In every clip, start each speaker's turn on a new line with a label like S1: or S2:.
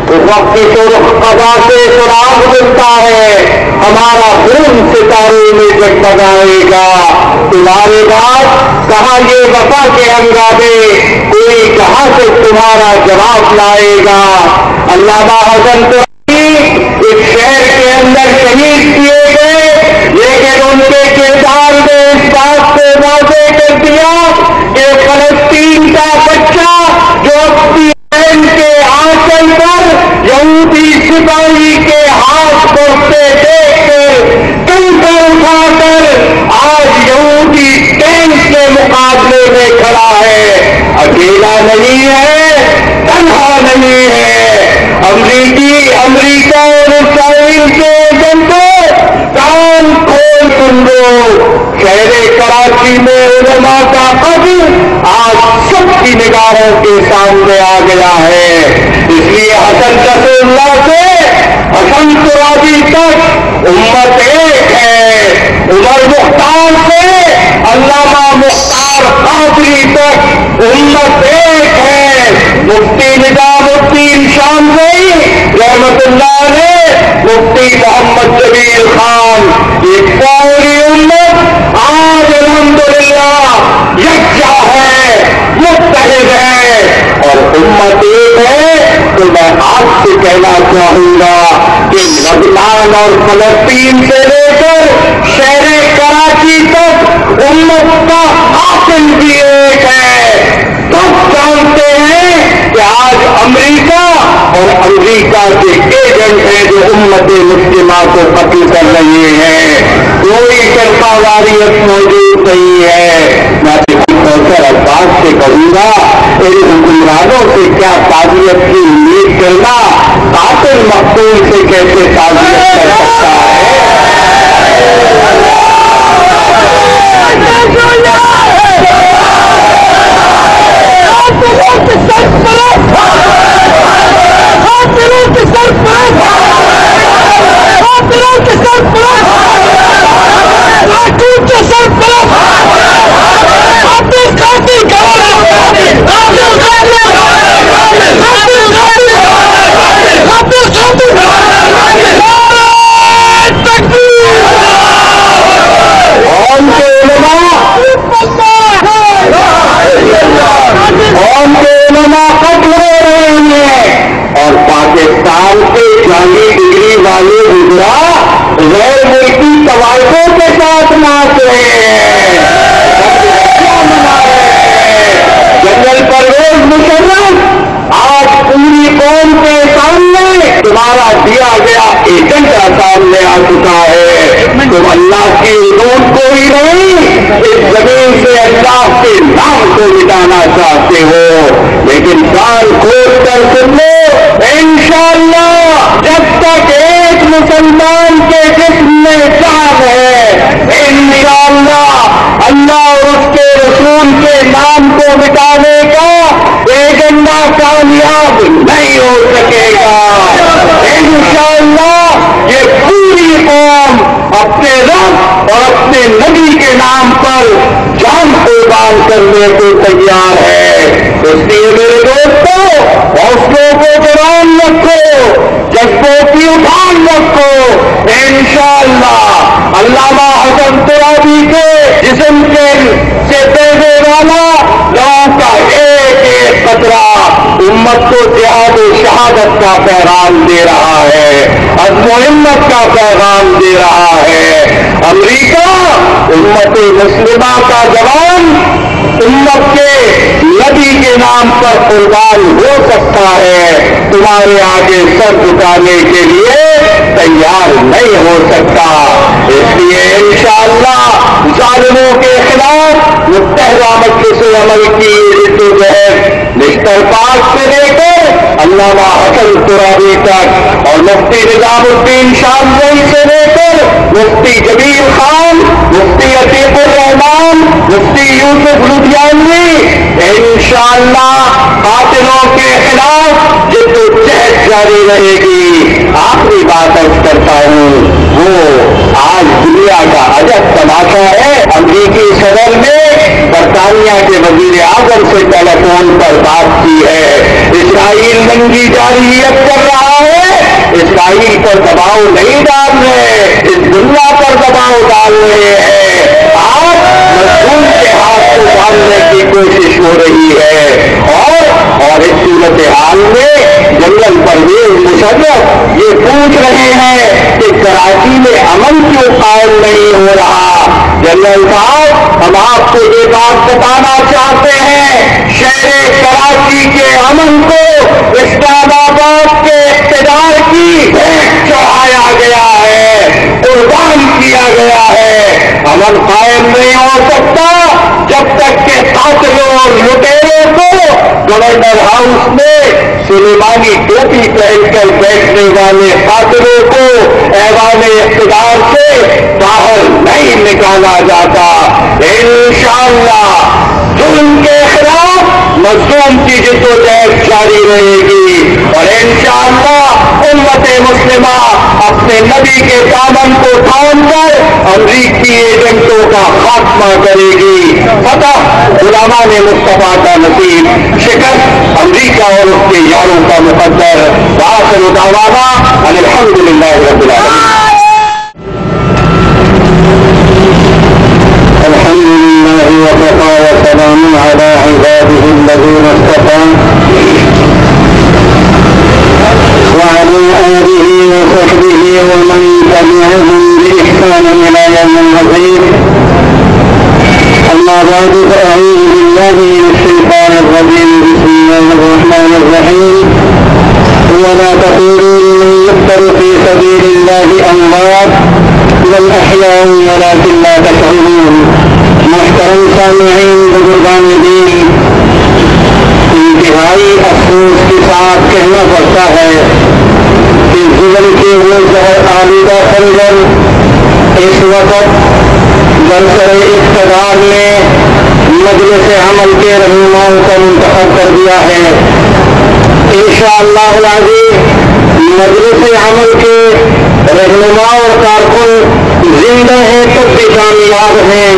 S1: اس وقت کی سرخ قضا سے سراغ ملتا ہے، ہمارا خون ستارے میں جگمگائے گا، تمہارے بعد کہاں یہ وفا کے انگارے، کوئی کہاں سے تمہارا جواب لائے گا۔ علامہ حسن ایک شہر کے اندر شہید کیے گئے، لیکن ان کے کردار نے اس بات کو واضح کر دیا کہ فلسطین کا بچہ جو اپنی بہن کے آنچل پر یہودی سپاہی کے ہاتھ پڑتے دیکھ کر کنکر اٹھا کر آج یہودی ٹینک کے مقابلے میں کھڑا ہے، اکیلا نہیں ہے، تنہا نہیں ہے۔ امریکہ اور اسرائیل کے ایجنٹوں کان کھول سن لو، شہر کراچی میں علماء کا قتل آج سب کی نگاہوں کے سامنے آ گیا ہے۔ اس لیے حسن رسول اللہ سے حسن ترابی تک امت ایک ہے، عمر مختار سے علامہ مختار قادری تک امت ایک ہے، مفتی نظام الدین شاملی رحمت اللہ علیہ، مفتی محمد جلیل خان، یہ پوری امت آج الحمدللہ یکجا ہے، متحد ہے اور امت ایک ہے۔ تو میں آج سے کہنا چاہوں گا کہ لبنان اور فلسطین سے لے کر شہر کراچی تک امت کا حاصل بھی ایک ہے۔ سب جانتے ہیں کہ آج امریکہ اور امریکہ کے ایجنٹ ہیں جو امت مسلمہ کو قتل کر رہے ہیں، کوئی فرقہ واریت موجود نہیں ہے۔ میں کوثر عباس سے کہوں گا ان حکمرانوں سے کیا تعزیت کی امید کرنا، قاتل مقتول سے کیسے تعزیت کر سکتا ہے؟ پاکستان کے 40 ڈگری والے گجرا غیر ملکی طوائفوں کے ساتھ ناچ رہے ہیں، منا رہے ہیں۔ جنرل پرویز مشرف آج پوری قوم کے سامنے تمہارا دیا گیا ایجنٹ سامنے آ چکا ہے۔ تم اللہ کی حدود کو ہی نہیں، اس زمین سے اللہ کے نام کو مٹانا چاہتے ہو، لیکن کان کھول کر سن لو، انشاءاللہ جب تک ایک مسلمان کے جسم میں جان ہے، انشاءاللہ اللہ اور اس کے رسول کے نام کو مٹانے کا ایجنڈا کامیاب نہیں ہو سکے گا۔ انشاءاللہ یہ پوری قوم اپنے رب اور اپنے نبی کے نام پر جان قربان کرنے کو تیار ہے۔ اس لیے میرے دوستوں، حوصلوں کو جوان رکھو، جذبوں کی اٹھان رکھو، انشاءاللہ علامہ حسن ترابی کے جسم سے بہنے والا لوگوں کا ایک ایک قطرہ امت کو جہاد و شہادت کا پیغام دے رہا ہے، عزم و ہمت کا پیغام دے رہا ہے۔ امریکہ امت مسلمہ کا جوان امت کے نبی کے نام پر قربان ہو سکتا ہے، تمہارے آگے سر جھکانے کے لیے تیار نہیں ہو سکتا۔ اس لیے انشاءاللہ ظالموں کے خلاف متحدہ مجلس عمل کی جدوجہد مشتر پاک سے لے کر علامہ حسن ترابی تک اور مفتی نظام الدین شاملی سے لے کر مفتی جلیل خان، مفتی عتیق الرحمان، مفتی یوسف لدھیانوی، انشاءاللہ قاتلوں کے خلاف جدوجہد جاری رہے گی۔ آخری بات عرض کرتا ہوں، وہ آج دنیا کا عجب تماشا ہے، امریکی صدر نے برطانیہ کے وزیر اعظم سے ٹیلی فون پر بات کی ہے، اسرائیل ننگی جا کراہیت کر رہا ہے، اسرائیل پر دباؤ نہیں ڈال رہے، اس دنیا پر دباؤ ڈال رہے ہیں، آج مظلوم کے ہاتھ کو ڈالنے کی کوشش ہو رہی ہے۔ اور اس صورتحال میں جنرل پرویز مشرف یہ پوچھ رہے ہیں کہ کراچی میں امن کیوں قائم نہیں ہو رہا؟ جنرل صاحب، ہم آپ کو یہ بات بتانا چاہتے ہیں، شہر کراچی کے امن کو اسلام آباد کے اقتدار کی بھیٹ چڑھایا گیا ہے، قربان کیا گیا ہے۔ امن قائم نہیں ہو سکتا جب تک کہ قاتلوں اور لٹیروں کو گورنر ہاؤس میں سلیمانی ٹوپی پہن کر بیٹھنے والے قاتلوں کو ایوان اقتدار سے باہر نہیں نکالا جاتا۔ انشاءاللہ ظلم کے خلاف مظلوم کی جدوجہد جاری رہے گی، اور انشاءاللہ امت مسلمہ اپنے نبی کے دامن کو تھام کر امریکی ایجنٹوں کا خاتمہ کرے گی۔ فتح غلامان مصطفیٰ کا نصیب، شکست امریکہ اور اس کے یاروں کا مقدر۔ وآخر دعوانا ان الحمدللہ رب العالمین۔ الحمد لله وكفى وسلام على عباده الذين اصطفى وعلى آله وصحبه ومن تبعهم بإحسان إلى يوم الدين. أما بعد فأعوذ بالله من الشيطان الرجيم. بسم الله الرحمن الرحيم. ولا تقولوا لمن يقتل في سبيل الله أموات بل أحياء ولكن لا تشعرون. محترم سامعین، بزرگان دین، انتہائی افسوس کے ساتھ کہنا پڑتا ہے کہ ظلم کے وہ زہر آلودہ خنجر اس وقت جلسۂ اقتدار میں مجلس عمل کے رہنماؤں کو منتخب کر دیا ہے۔ انشاءاللہ العزیز مجلس عمل کے رہنما اور کارکن زندہ ہیں، تب بھی کامیاب ہیں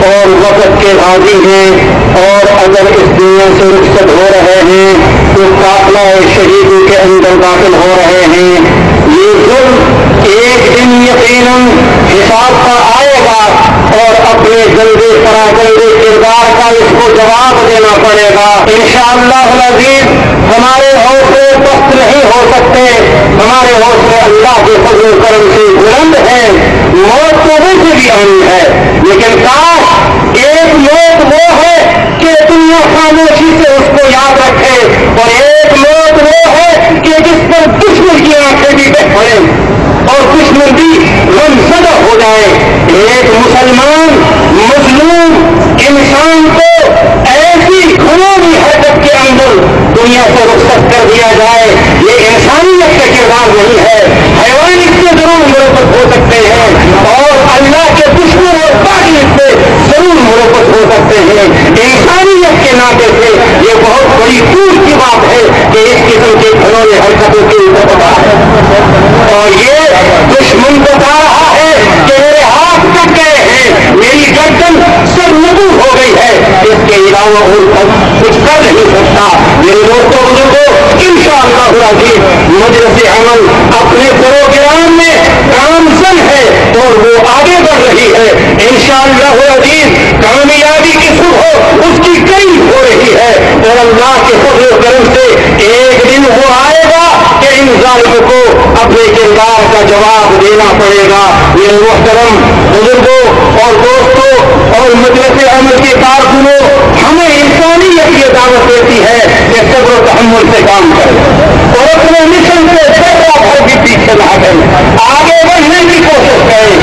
S1: اور وقت کے غازی ہیں، اور اگر اس دنیا سے رخصت ہو رہے ہیں تو قافلہ شہیدوں کے اندر داخل ہو رہے ہیں۔ یہ ظلم ایک دن یقیناً حساب کا آئے گا اور اپنے گندے پراگندے کردار کا اس کو جواب دینا پڑے گا۔ انشاءاللہ العزیز ہمارے حوصلے پست نہیں ہو سکتے، ہمارے حوصلے اللہ کے فضل و کرم سے بلند ہیں۔ موت تو ویسے بھی آنی ہے، لیکن کاش ایک موت وہ ہے کہ دنیا خاموشی سے اس کو یاد رکھے، اور ایک موت وہ ہے کہ جس پر دشمن کی آنکھیں بھی بہ پڑیں اور دشمن بھی غمزدہ ہو جائے۔ ایک مسلمان مظلوم انسان کو ایسی گھنونی حرکت کے اندر دنیا سے رخصت کر دیا جائے، یہ انسانیت کا کردار نہیں ہے۔ حیوانیت سے ضرور مربت ہو سکتے ہیں اور اللہ کے دشمن اور باغیت سے ضرور مربت ہو سکتے ہیں، انسانیت کے ناطے سے یہ بہت بڑی دور کی بات ہے کہ اس قسم کے گھنونے حرکتوں کے اوپر بتا ہے، اور یہ دشمن بتا رہا ہے کہ میرے ہاتھ کٹ گئے ہیں، میری گردن سب نبود ہو گئی ہے، اس کے علاوہ اور کچھ کر نہیں سکتا۔ میرے دوستوں بزرگوں، انشاءاللہ العزیز مجلس عمل اپنے پروگرام میں کامزن ہے اور وہ آگے بڑھ رہی ہے۔ انشاءاللہ العزیز کامیابی کی صبح اس کی قریب ہو رہی ہے، اور اللہ کے فضل و کرم سے ایک دن وہ آئے گا کہ ان ظالموں کو اپنے کردار کا جواب دینا پڑے گا۔ میرے محترم بزرگوں اور دوستوں اور مجلس عمل کے کارکنوں، ہمیں انسانیت یہ دعوت دیتی ہے کہ صبر و تحمل سے کام کریں اور اپنے مشن سے ذرہ بھر بھی پیچھے نہ ہٹیں، آگے بڑھنے کی کوشش کریں۔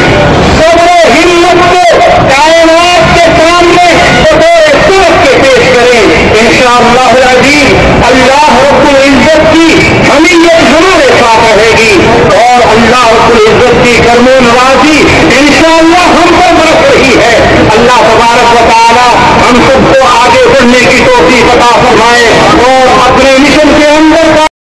S1: صبر و ہمت کو کائنات کے سامنے بطور سبق کے پیش کریں۔ انشاءاللہ العزیز اللہ رب